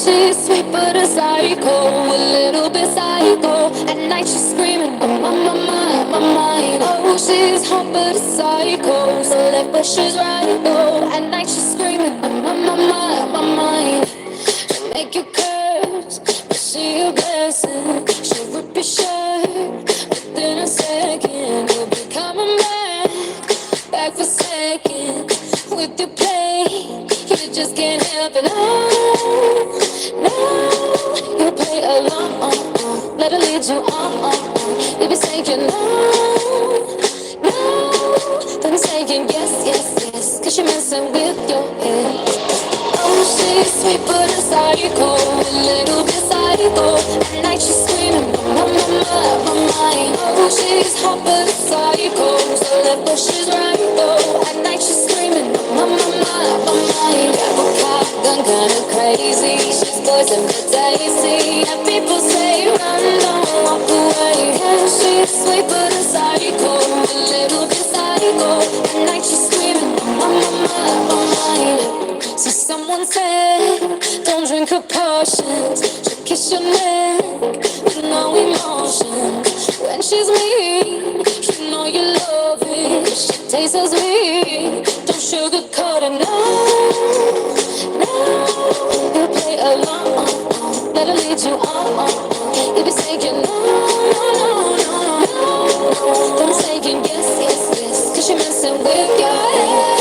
she's sweet but a psycho, a little bit psycho. At night she's screaming, oh my mind. Oh, she's hot but a psycho, so left but she's right though. At night she's screaming, oh my mind. She'll make you curse, but she a blessing. She'll rip your shirt within a second. You'll be coming back for seconds with your play. You just can't help it. No, you play along. Let her lead you on. You be saying no, then saying yes, 'cause you're messing with your head. Oh, she's sweet but a psycho, a little bit psycho. At night she's screaming, my mind. Oh, she's hot but a psycho, so left but she's right though. At night she's screaming, my mind. Got a cop gun kinda crazy, she's poison but tasty. And people say run, don't walk away. Yeah, she's sweet but a psycho, a little bit psycho. At night she's screaming, my mind. So someone said, don't drink her potions. She'll kiss your neck with no emotion. When she's mean, you know you love it. She tastes as sweet, don't sugarcoat it, no. You play along, let her lead you on. You be saying no. Then saying yes, 'cause you're messing with your head.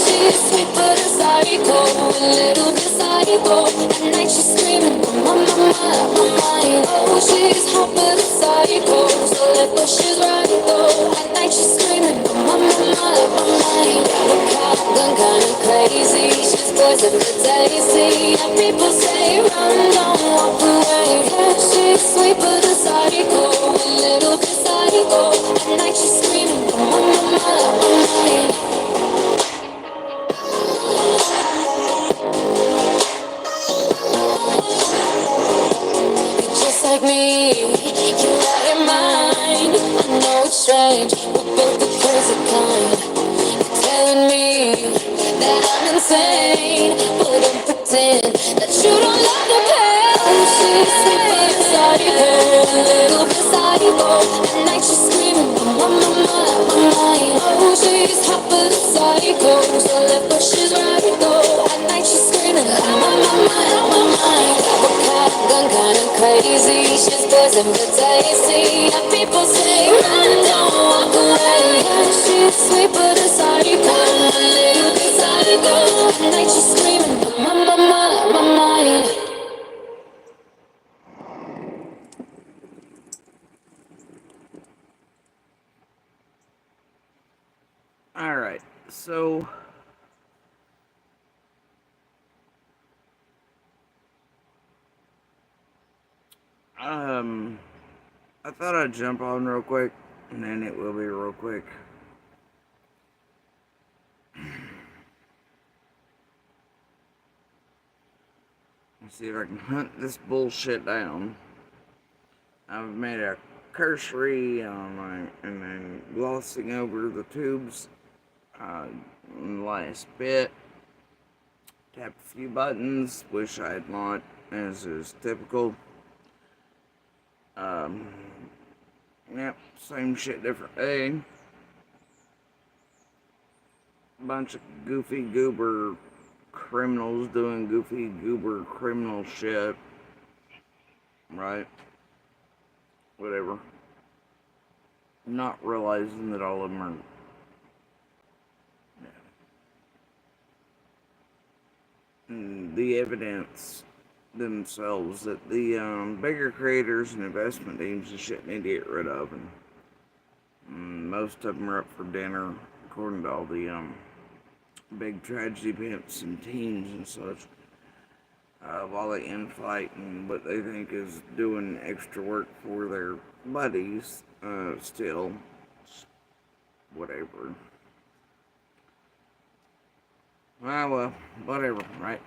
She's sweet but a psycho, a little bit psycho. At night she's screaming, my mind. Oh, she's hot but a psycho, so left but she's right though. At night she's screaming, my mind. Got a cop gun kinda crazy, she's poison but tasty. And people say run, don't walk away. Yeah, she's sweet but a psycho, a little bit psycho. At night she's screaming, my mind. Just like me, you're out your mind. I know it's strange, we're both the crazy kind. You're telling me that I'm insane, but don't pretend that you don't love the pain. She's sweet but a psycho, a little bit psycho. At night she's screaming, my mind. Oh, she's hot but a psycho, so left but she's right though. At night she's screaming, my mind. Gun kinda crazy, she's poison but tasty. And people say run, don't walk away. Yeah, she's sweet but a psycho, a little bit psycho. At night she's screaming, my mind. Alright, so I thought I'd jump on real quick, and then it will be real quick. Let's see if I can hunt this bullshit down. I've made a cursory on and then glossing over the tubes in the last bit. Tap a few buttons, wish I had not, as is typical. Yep, same shit, different day. Bunch of goofy goober criminals doing goofy goober criminal shit. Right? Whatever. Not realizing that all of them are. The evidence themselves that the bigger creators and investment teams and shit need to get rid of, and most of them are up for dinner, according to all the big tragedy pimps and teams and such, while they infight and what they think is doing extra work for their buddies, still, whatever. Well, whatever, right?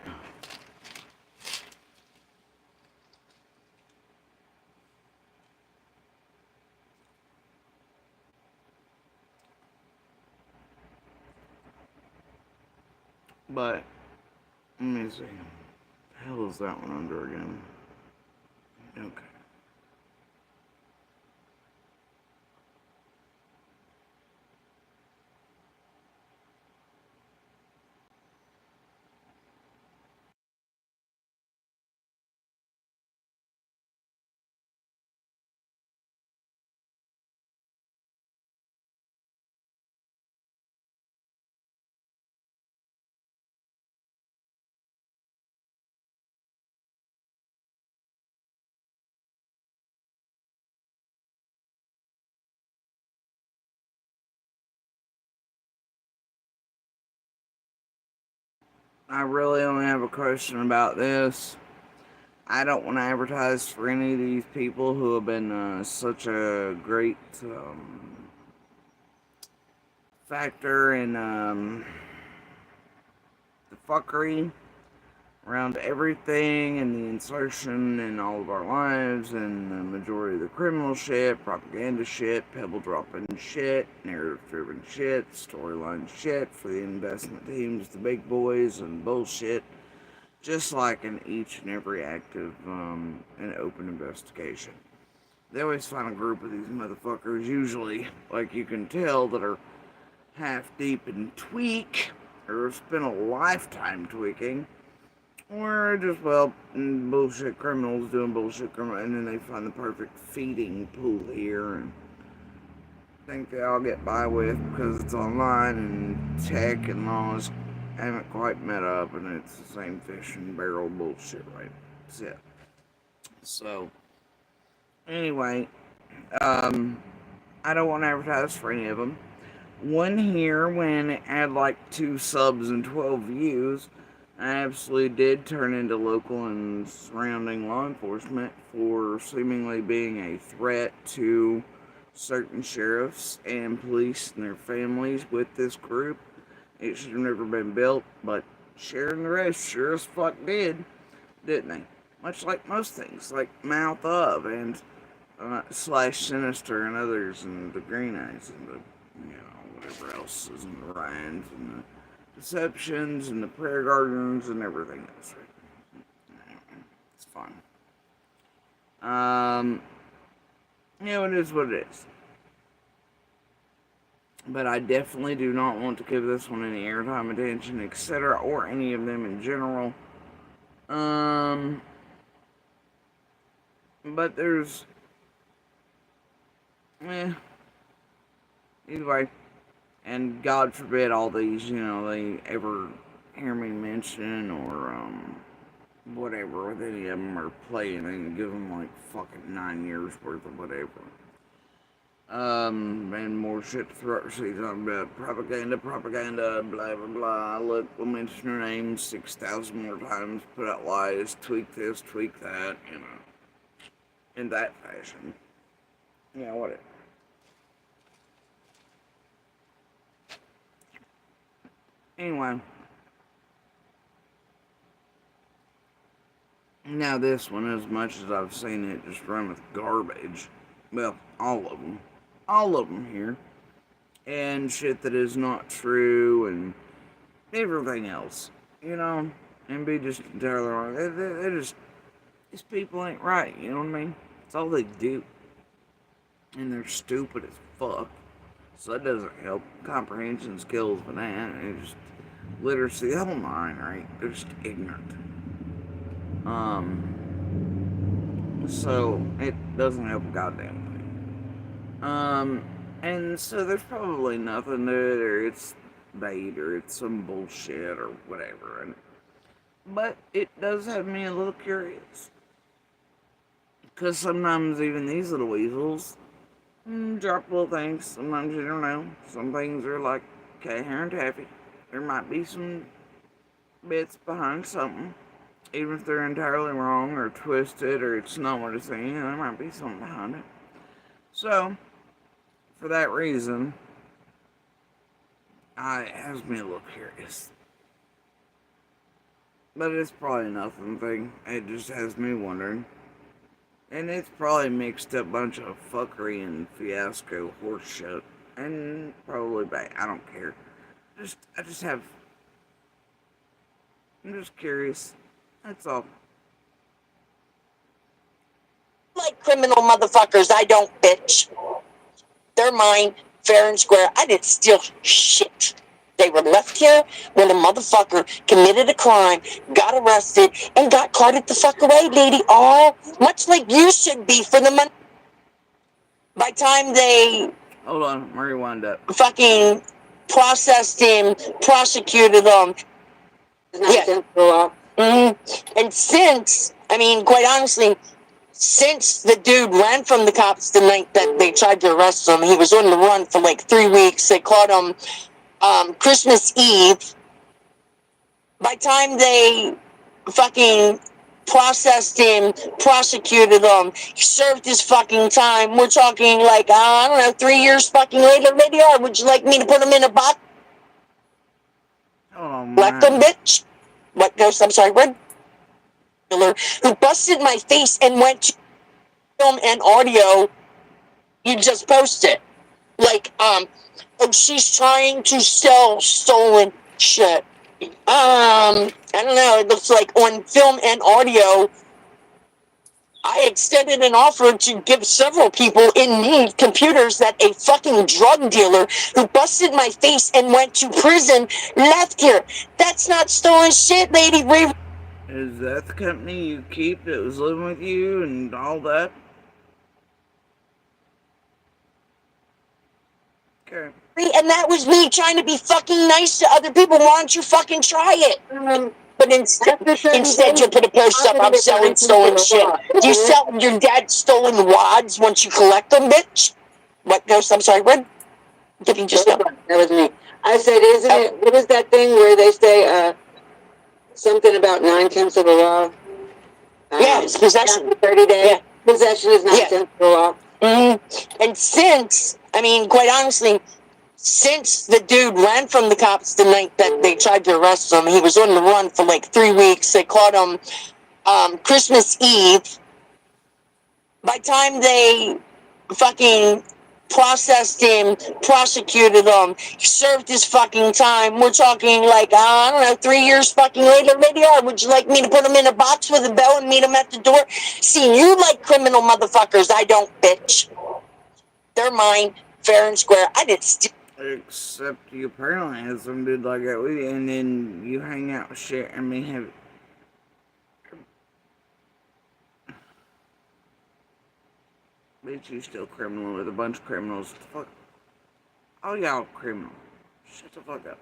But, let me see. hell is that one under again? Okay. I really only have a question about this. I don't want to advertise for any of these people who have been such a great factor in the fuckery around everything and the insertion in all of our lives and the majority of the criminal shit, propaganda shit, pebble dropping shit, narrative driven shit, storyline shit for the investment teams, the big boys, and bullshit. Just like in each and every active and open investigation. They always find a group of these motherfuckers, usually, like you can tell, that are half deep in tweak, or have spent a lifetime tweaking, or just, well, bullshit criminals doing bullshit criminals, and then they find the perfect feeding pool here, and think they all get by with because it's online and tech and laws haven't quite met up, and it's the same fish and barrel bullshit, right? That's it. So, anyway, I don't want to advertise for any of them. One here, when it had like 2 subs and 12 views, I absolutely did turn into local and surrounding law enforcement for seemingly being a threat to certain sheriffs and police and their families with this group. It should have never been built, but sharing the rest sure as fuck did, didn't they? Much like most things, like Mouth of and Slash Sinister and others, and the Green Eyes and the, whatever else is in the Ryans and the Deceptions and the Prayer Gardens and everything else. Right? It's fun. It is what it is. But I definitely do not want to give this one any airtime, attention, etc., or any of them in general. But there's, either way, and God forbid all these, they ever hear me mention or, whatever with any of them or play anything, give them like fucking 9 years worth of whatever. And more shit to throw up receipts on about propaganda, blah blah blah. Look, we'll mention your name 6,000 more times, put out lies, tweak this, tweak that, in that fashion. Yeah, whatever. Anyway, now this one, as much as I've seen it just run with garbage, well, all of them. All of them here. And shit that is not true and everything else. And be just entirely wrong. They just, these people ain't right, you know what I mean? That's all they do. And they're stupid as fuck. So that doesn't help. Comprehension skills, banana, and just literacy, the whole nine, right? They're just ignorant. So it doesn't help a goddamn thing. And so there's probably nothing to it, or it's bait, or it's some bullshit, or whatever. But it does have me a little curious. Because sometimes even these little weasels drop little things. Sometimes you don't know. Some things are like cat hair and taffy. There might be some bits behind something. Even if they're entirely wrong or twisted or it's not what it's saying, there might be something behind it. So, for that reason, it has me a little curious. But it's probably nothing thing. It just has me wondering. And it's probably mixed up bunch of fuckery and fiasco horse shit. And probably bad. I don't care. I'm just curious. That's all. criminal motherfuckers. I don't, bitch. They're mine, fair and square. I didn't steal shit. They were left here when a motherfucker committed a crime, got arrested, and got carted the fuck away, lady. All much like you should be for the money. By the time they Hold on, rewind up. fucking processed him, prosecuted him. Yeah. And since, I mean, quite honestly, since the dude ran from the cops the night that they tried to arrest him, he was on the run for like 3 weeks. They caught him Christmas Eve. By the time they fucking processed him, prosecuted him, he served his fucking time. We're talking like, I don't know, 3 years fucking later, maybe. Or would you like me to put him in a box? Hold on, Left him, bitch. What? No, I'm sorry, red dealer who busted my face and went to film and audio. You just posted. Like, oh, she's trying to sell stolen shit. I don't know. It looks like on film and audio, I extended an offer to give several people in need computers that a fucking drug dealer who busted my face and went to prison left here. That's not stolen shit, lady. Is that the company you keep that was living with you and all that? Okay. And that was me trying to be fucking nice to other people. Why don't you fucking try it? But instead you put a post up, I'm selling stolen shit. Do you sell your dad's stolen wads once you collect them, bitch? What? No, I'm sorry, what? Did he just know? That was me. I said, isn't it, what is that thing where they say, something about 9/10 of the law? Yeah, it's possession. 30 days. Yeah. Possession is 9/10 of the law. And since, I mean, quite honestly, since the dude ran from the cops the night that they tried to arrest him, he was on the run for like 3 weeks. They caught him Christmas Eve. By the time they fucking processed him, prosecuted him, he served his fucking time. We're talking like, I don't know, 3 years fucking later, maybe. Or would you like me to put him in a box with a bell and meet him at the door? See, you like criminal motherfuckers. I don't, bitch. They're mine, fair and square. I didn't steal. Except you apparently had some dude like that with you, and then you hang out with shit and me have. Bitch, you still criminal with a bunch of criminals. Fuck. All y'all criminal. Shut the fuck up.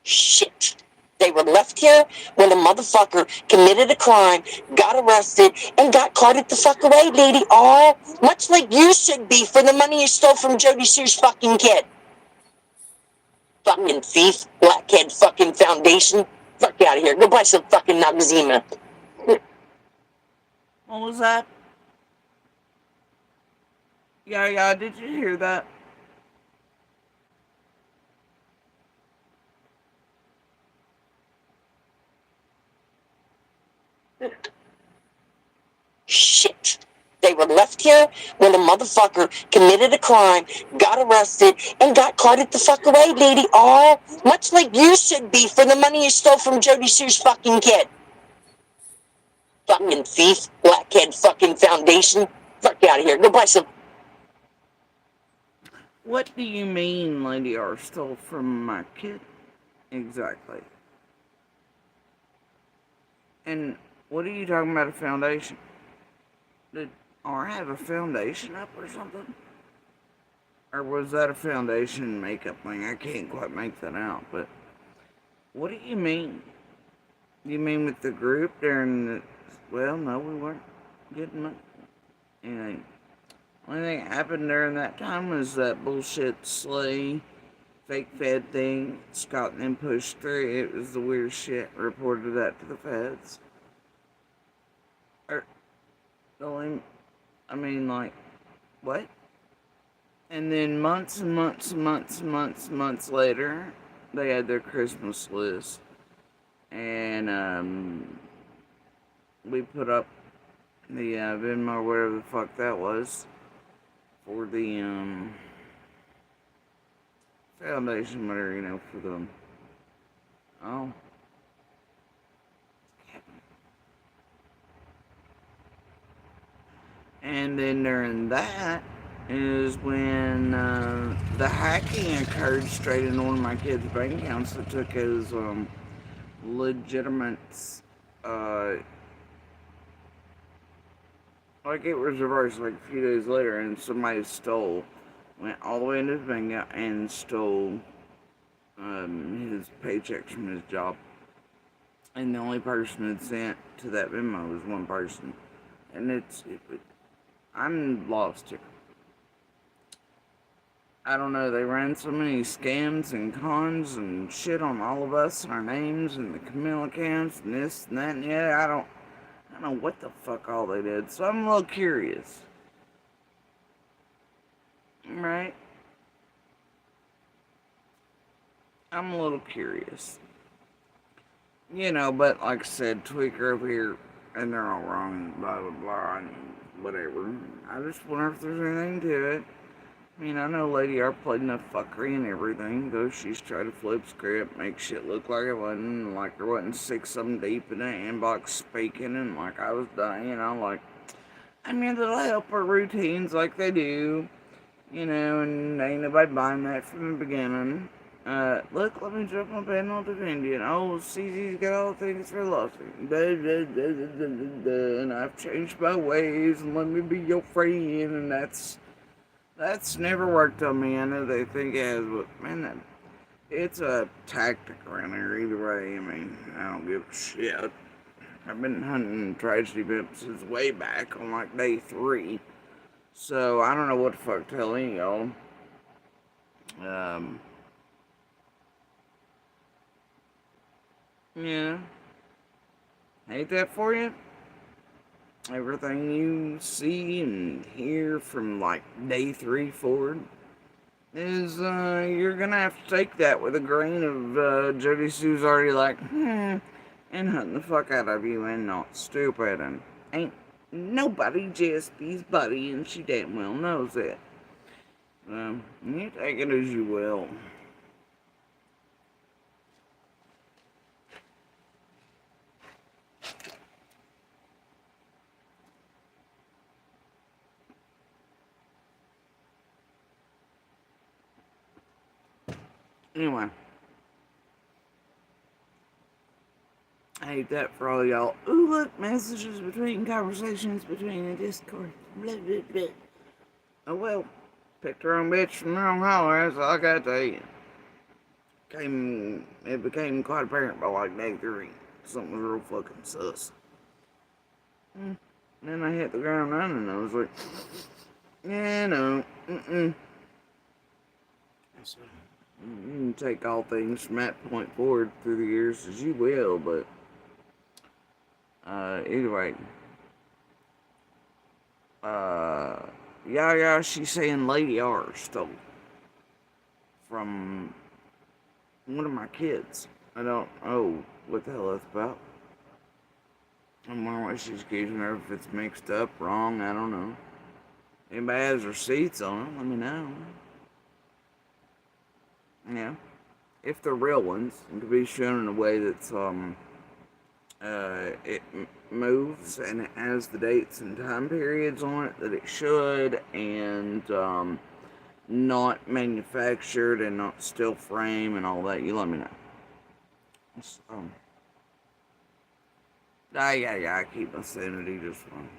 Shit. They were left here when a motherfucker committed a crime, got arrested, and got carted the fuck away, lady. All much like you should be for the money you stole from Jody Sue's fucking kid. Fucking thief, blackhead fucking foundation. Fuck out of here. Go buy some fucking Noxzema. What was that? Yeah, did you hear that? Shit. They were left here when a motherfucker committed a crime, got arrested, and got carted the fuck away, lady. All much like you should be for the money you stole from Jody Sue's fucking kid. Fucking thief, blackhead fucking foundation. Fuck out of here. Go buy some. What do you mean, Lady R stole from my kid? Exactly. And what are you talking about, a foundation? Did R have a foundation up or something? Or was that a foundation makeup thing? I can't quite make that out, but what do you mean? You mean with the group during the... Well, no, we weren't getting anything. Only thing that happened during that time was that bullshit Slay fake Fed thing. Scott and then pushed through. It was the weird shit. Reported that to the feds. I mean, like, what? And then months and months and months and months later, they had their Christmas list. And, we put up the, Venmo, whatever the fuck that was, for the, foundation, whatever, you know, for them. Oh. And then during that is when the hacking occurred straight into one of my kids' bank accounts that took his legitimate, uh, like it was reversed like a few days later, and somebody went all the way into his bank account and stole his paychecks from his job. And the only person that sent to that Venmo was one person. And I'm lost here. I don't know, they ran so many scams and cons and shit on all of us and our names and the Camille accounts and this and that and yeah, I don't know what the fuck all they did. So I'm a little curious. Right? I'm a little curious. You know, but like I said, Tweeker over here, and they're all wrong, blah blah blah, and whatever. I just wonder if there's anything to it. I mean, I know Lady R played enough fuckery and everything, though she's tried to flip script, make shit look like it wasn't, like there wasn't six of them deep in the inbox speaking, and like I was dying, you know, like, I mean, they'll help her routines like they do, you know, and ain't nobody buying that from the beginning. Look, let me jump my bed and I'll defend you. And oh, CZ's got all the things for lawsuit. And I've changed my ways and let me be your friend, and that's never worked on me. I know they think it has, but man, it's a tactic around here either way. I mean, I don't give a shit. I've been hunting tragedy pimps since way back on like day 3. So I don't know what the fuck to tell any of y'all. Yeah. Ain't that for you? Everything you see and hear from like day 3 forward is you're gonna have to take that with a grain of Jody Sue's already like, and hunting the fuck out of you and not stupid and ain't nobody Jesse's buddy and she damn well knows it. You take it as you will. Anyway. I hate that for all y'all. Ooh, look, messages between conversations between a Discord. Blah, blah, blah. Oh well, picked the wrong bitch from the wrong holler, that's all I gotta tell you. It became quite apparent by like day 3. Something was real fucking sus. And then I hit the ground running and I was like, yeah, no, So, you can take all things from that point forward through the years as you will, but either way, yeah, she's saying Lady R stole from one of my kids. I don't know what the hell that's about. I'm wondering what she's accusing her, if it's mixed up, wrong, I don't know. Anybody has receipts on it, let me know. Yeah. If they're real ones, it could be shown in a way that's, it moves and it has the dates and time periods on it that it should, and, not manufactured and not still frame and all that, you let me know. So, I keep my sanity just fine.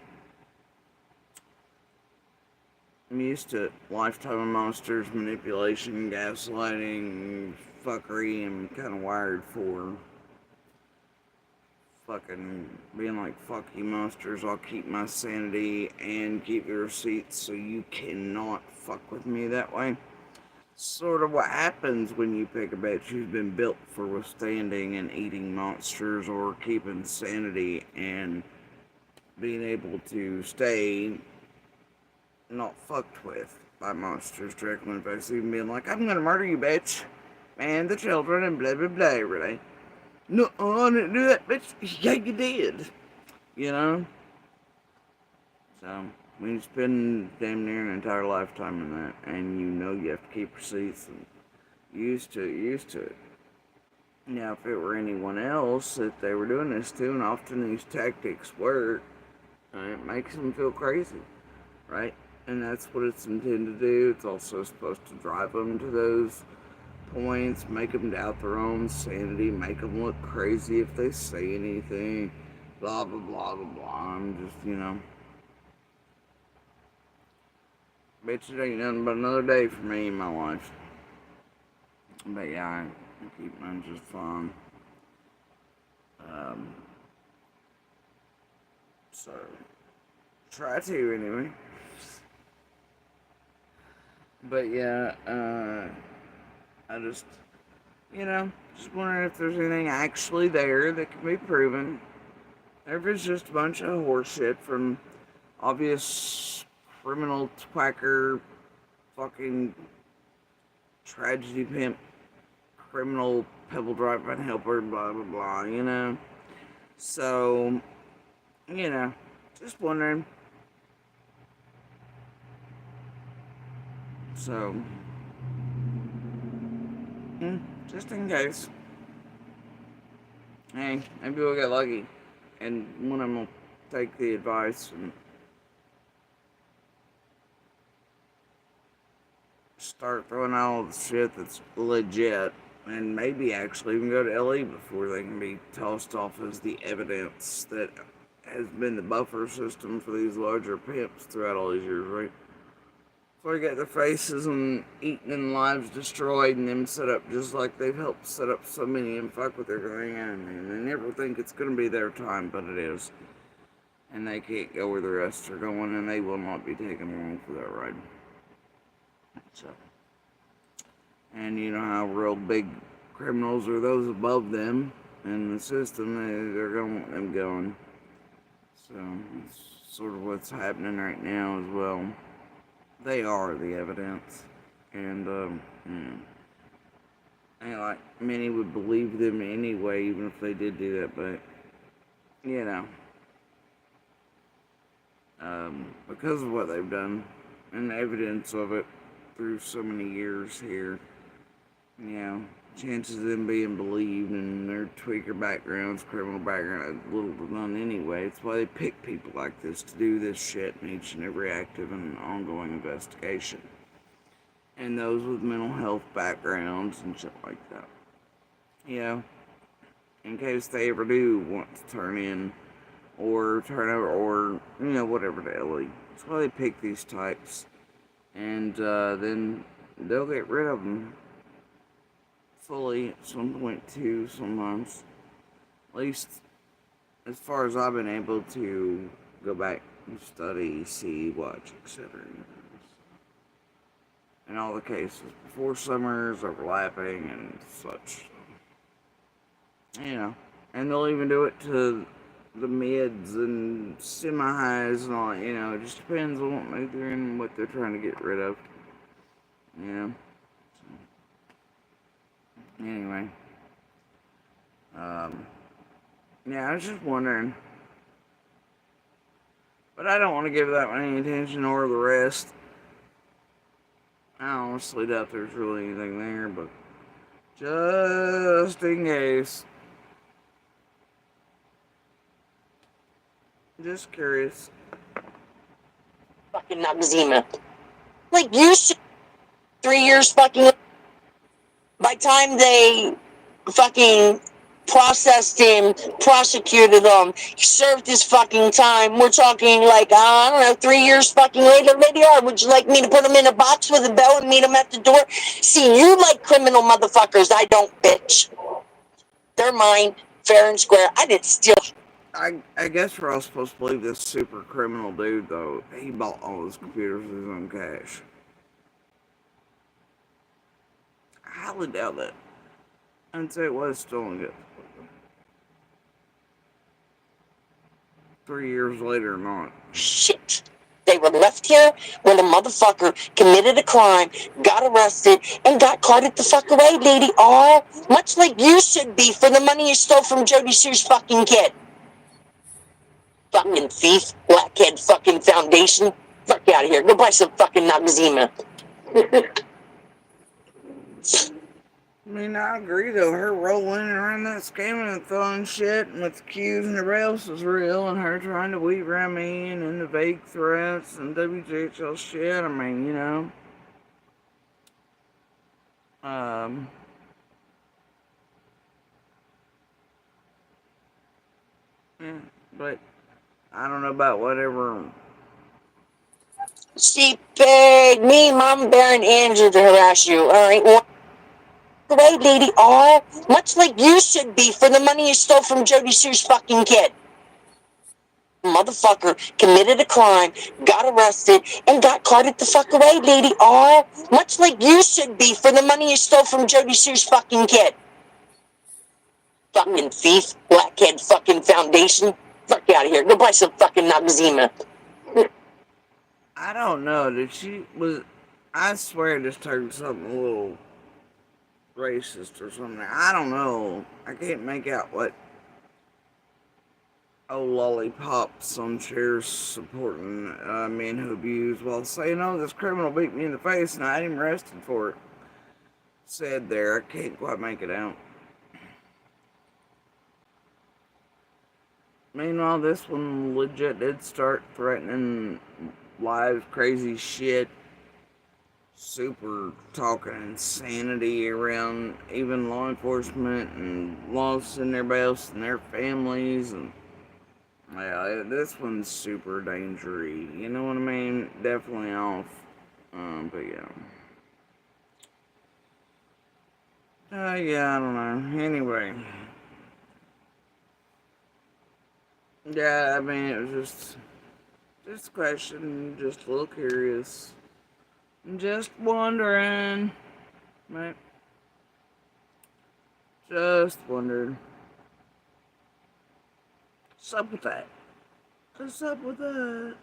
I'm used to lifetime of monsters, manipulation, gaslighting, fuckery. I'm kind of wired for fucking being like, fuck you monsters, I'll keep my sanity and keep the receipts so you cannot fuck with me that way. Sort of what happens when you pick a bitch who's been built for withstanding and eating monsters or keeping sanity and being able to stay not fucked with by monsters directly in the face, even being like, I'm gonna murder you, bitch, and the children, and blah blah blah, really. No, I didn't do that, bitch. Yeah, you did. You know? So, when you spend damn near an entire lifetime in that, and you know you have to keep receipts, and used to it. Now, if it were anyone else that they were doing this to, and often these tactics work, it makes them feel crazy. right? And that's what it's intended to do. It's also supposed to drive them to those points, make them doubt their own sanity, make them look crazy if they say anything, blah, blah, blah, blah, blah. I'm just, bitch, it ain't nothing but another day for me in my life. But yeah, I keep mine just fine. Um, so, try to anyway. But yeah, I just, just wondering if there's anything actually there that can be proven. Or if it's just a bunch of horseshit from obvious criminal twacker, fucking tragedy pimp, criminal pebble driving helper, blah blah blah, So, just wondering. So, just in case. Hey, maybe we'll get lucky. And one of them will take the advice and start throwing out all the shit that's legit. And maybe actually even go to LE before they can be tossed off as the evidence that has been the buffer system for these larger pimps throughout all these years, right? Before they get their faces and eaten and lives destroyed and them set up just like they've helped set up so many and fuck with everything, and they never think it's going to be their time, but it is. And they can't go where the rest are going, and they will not be taken along for that ride. So, and you know how real big criminals or those above them in the system, they're going to want them going. So, it's sort of what's happening right now as well. They are the evidence, and and like many would believe them anyway, even if they did do that. But because of what they've done and the evidence of it through so many years here, chances of them being believed and their tweaker backgrounds, criminal background, little to none anyway. It's why they pick people like this to do this shit in each and every active and ongoing investigation. And those with mental health backgrounds and shit like that. In case they ever do want to turn in or turn over or, whatever the hell. That's why they pick these types. And then they'll get rid of them fully at some point too, sometimes. At least as far as I've been able to go back and study, see, watch, etc. In all the cases, before summers, overlapping, and such. And they'll even do it to the mids and semi-highs and all, it just depends on what they're in and what they're trying to get rid of. Anyway. I was just wondering. But I don't want to give that one any attention or the rest. I honestly doubt there's really anything there, but just in case. Just curious. Fucking Noxzema. Like, you should 3 years fucking. By the time they fucking processed him, prosecuted him, he served his fucking time. We're talking like, I don't know, 3 years fucking later. Lady R, would you like me to put him in a box with a bell and meet him at the door? See, you like criminal motherfuckers. I don't, bitch. They're mine, fair and square. I didn't steal. I guess we're all supposed to believe this super criminal dude, though. He bought all his computers with his own cash. I highly doubt that. I'd say it was stolen. It 3 years later or not. Shit. They were left here when a motherfucker committed a crime, got arrested, and got carted the fuck away, Lady R. Much like you should be for the money you stole from Jody Sue's fucking kid. Fucking thief, blackhead fucking foundation. Fuck out of here. Go buy some fucking Noxzema. I mean, I agree though. Her rolling around that scamming and throwing shit and with the cues and everybody else was real, and her trying to weave around me and the vague threats and WJHL shit. I mean, um, yeah, but I don't know about whatever. She begged me, Mom Bear, and Andrew to harass you. All right, well, the way Lady R, much like you should be for the money you stole from Jody Sue's fucking kid. Motherfucker committed a crime, got arrested, and got carted the fuck away, Lady R. Much like you should be for the money you stole from Jody Sue's fucking kid. Fucking thief, blackhead fucking foundation. Fuck out of here. Go buy some fucking Noxzema. I don't know. Did she was? I swear, I just heard something a little racist or something. I don't know. I can't make out what old lollipops on chairs supporting men who abuse while saying, "Oh, this criminal beat me in the face and I had him arrested for it." Said there, I can't quite make it out. Meanwhile, this one legit did start threatening live crazy shit, super talking insanity around even law enforcement and laws and everybody else and their families, and yeah, this one's super dangerous. You know what I mean? Definitely off. But yeah. Yeah, I don't know. Anyway. Yeah, I mean, it was just a question, just a little curious. Just wondering. Right? Just wondered. What's up with that? What's up with that?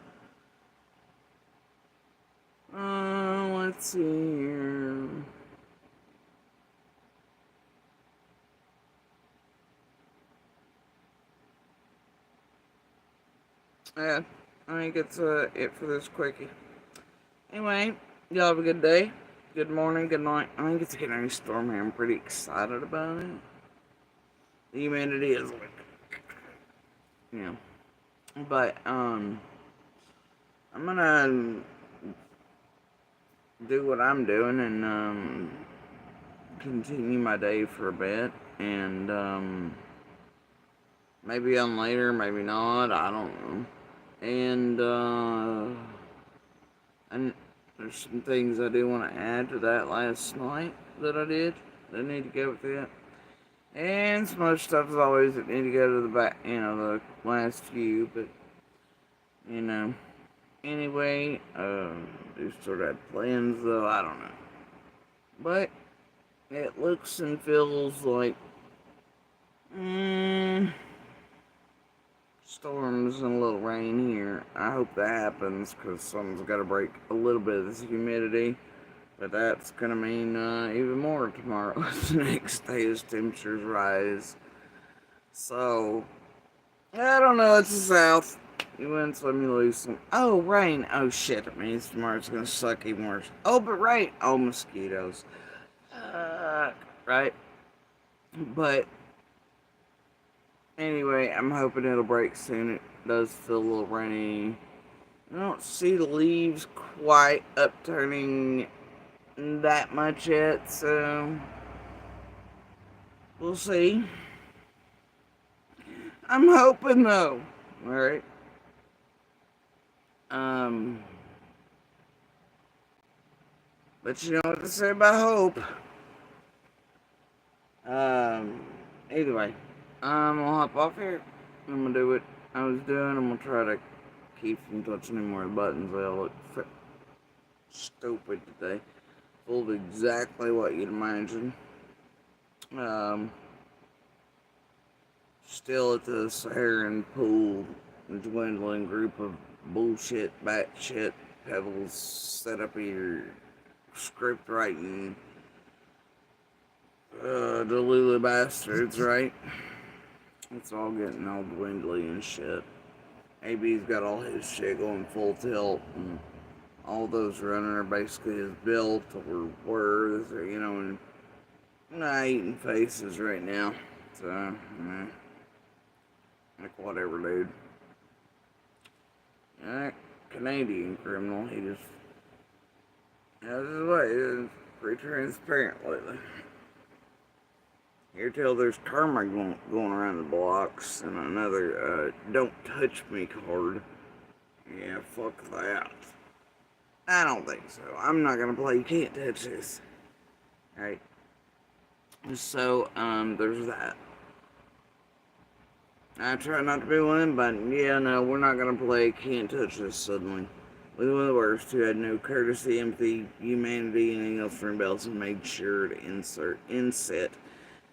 Let's see here. Yeah, I think it's it for this quickie. Anyway, y'all have a good day. Good morning, good night. I think it's getting a storm here. I'm pretty excited about it. The humidity is like, yeah. But, I'm gonna do what I'm doing and, continue my day for a bit. And, maybe on later, maybe not. I don't know. And there's some things I do want to add to that last night that I did that need to go with it. And some other stuff as always that need to go to the back, the last few, but, you know. Anyway, do sort of have plans though, I don't know. But, it looks and feels like, storms and a little rain here. I hope that happens because something's got to break a little bit of this humidity. But that's going to mean even more tomorrow. The next day as temperatures rise. So, I don't know. It's the south. You win some, you lose some. Oh, rain. Oh, shit. It means tomorrow's going to suck even worse. Oh, but rain. Oh, mosquitoes. Right? But anyway, I'm hoping it'll break soon. It does feel a little rainy. I don't see the leaves quite upturning that much yet, so we'll see. I'm hoping though. Alright. But you know what to say about hope. Either way. I'm gonna hop off here. I'm gonna do what I was doing. I'm gonna try to keep from touching any more buttons. They all look stupid today. Full of exactly what you'd imagine. Still at the Saharan pool, a dwindling group of bullshit, batshit pebbles set up your script writing, delulu bastards, right? It's all getting all dwindly and shit. AB's got all his shit going full tilt, and all those running are basically his built or were, and I'm not eating faces right now. So, like whatever, dude. That Canadian criminal, he just has his way. He's pretty transparent lately. You tell there's karma going around the blocks and another don't touch me card. Yeah, fuck that. I don't think so. I'm not gonna play You Can't Touch This. Right? So, there's that. I try not to be one, but yeah, no, we're not gonna play Can't Touch This suddenly. With one of the worst who had no courtesy, empathy, humanity, and anything else for bells and made sure to inset,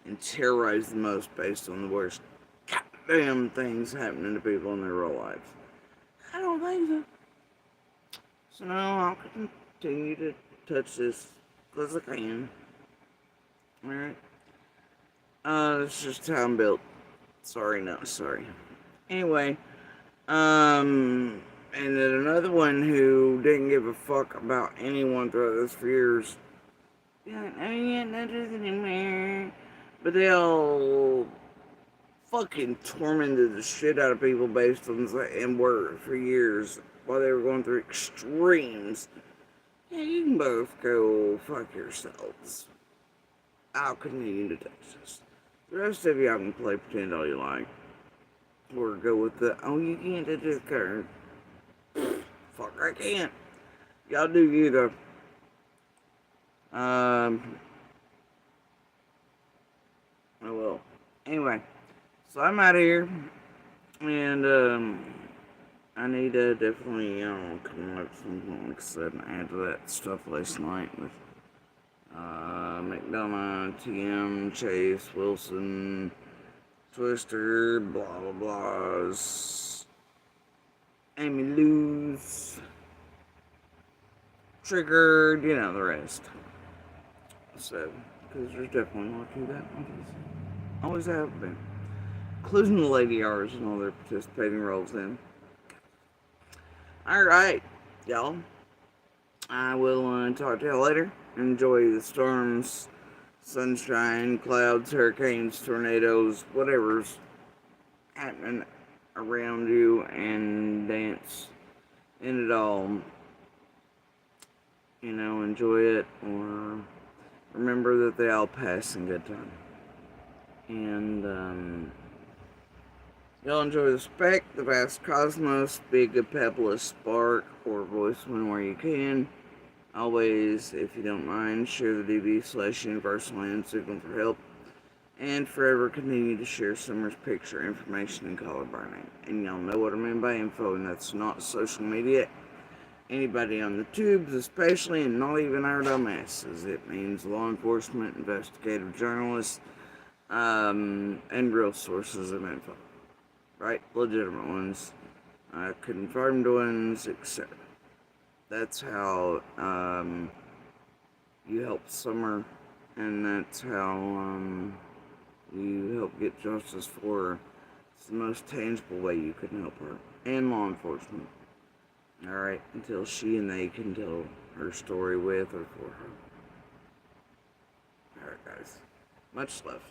and terrorize the most based on the worst goddamn things happening to people in their real lives. I don't think so. So no, I'll continue to touch this as I can. Alright? That's just how I'm built. Sorry, not sorry. Anyway, and then another one who didn't give a fuck about anyone throughout this for years. Yeah, I ain't not this anymore. But they all fucking tormented the shit out of people based on and were for years while they were going through extremes. Yeah, you can both go fuck yourselves. I'll continue to touch this. The rest of y'all can play pretend all you like. Or go with the, oh, you can't touch this card. Fuck, I can't. Y'all do you, though. Oh, well. Anyway. So I'm out of here. And, I need to definitely, come up with something, like I said, and add to that stuff last night with, McDonough, TM, Chase, Wilson, Twister, blah blah blahs, Amy Lou's, Triggered, you know, the rest. So, because there's definitely more to that. Always have been. Including the Lady R's and all their participating roles in. Alright, y'all. I will talk to y'all later. Enjoy the storms, sunshine, clouds, hurricanes, tornadoes, whatever's happening around you, and dance in it all. You know, enjoy it, or remember that they all pass in good time. And, y'all enjoy the spec, the vast cosmos, be a good pebble, a spark, or voice one where you can. Always, if you don't mind, share the DB/Universal and signal for help. And forever continue to share Summer's picture, information, and color burning. And y'all know what I mean by info, and that's not social media. Anybody on the tubes, especially, and not even our dumbasses. It means law enforcement, investigative journalists, and real sources of info. Right? Legitimate ones. Confirmed ones, etc. That's how you help Summer, and that's how you help get justice for her. It's the most tangible way you can help her, and law enforcement. Alright, until she and they can tell her story with or for her. Alright, guys. Much love.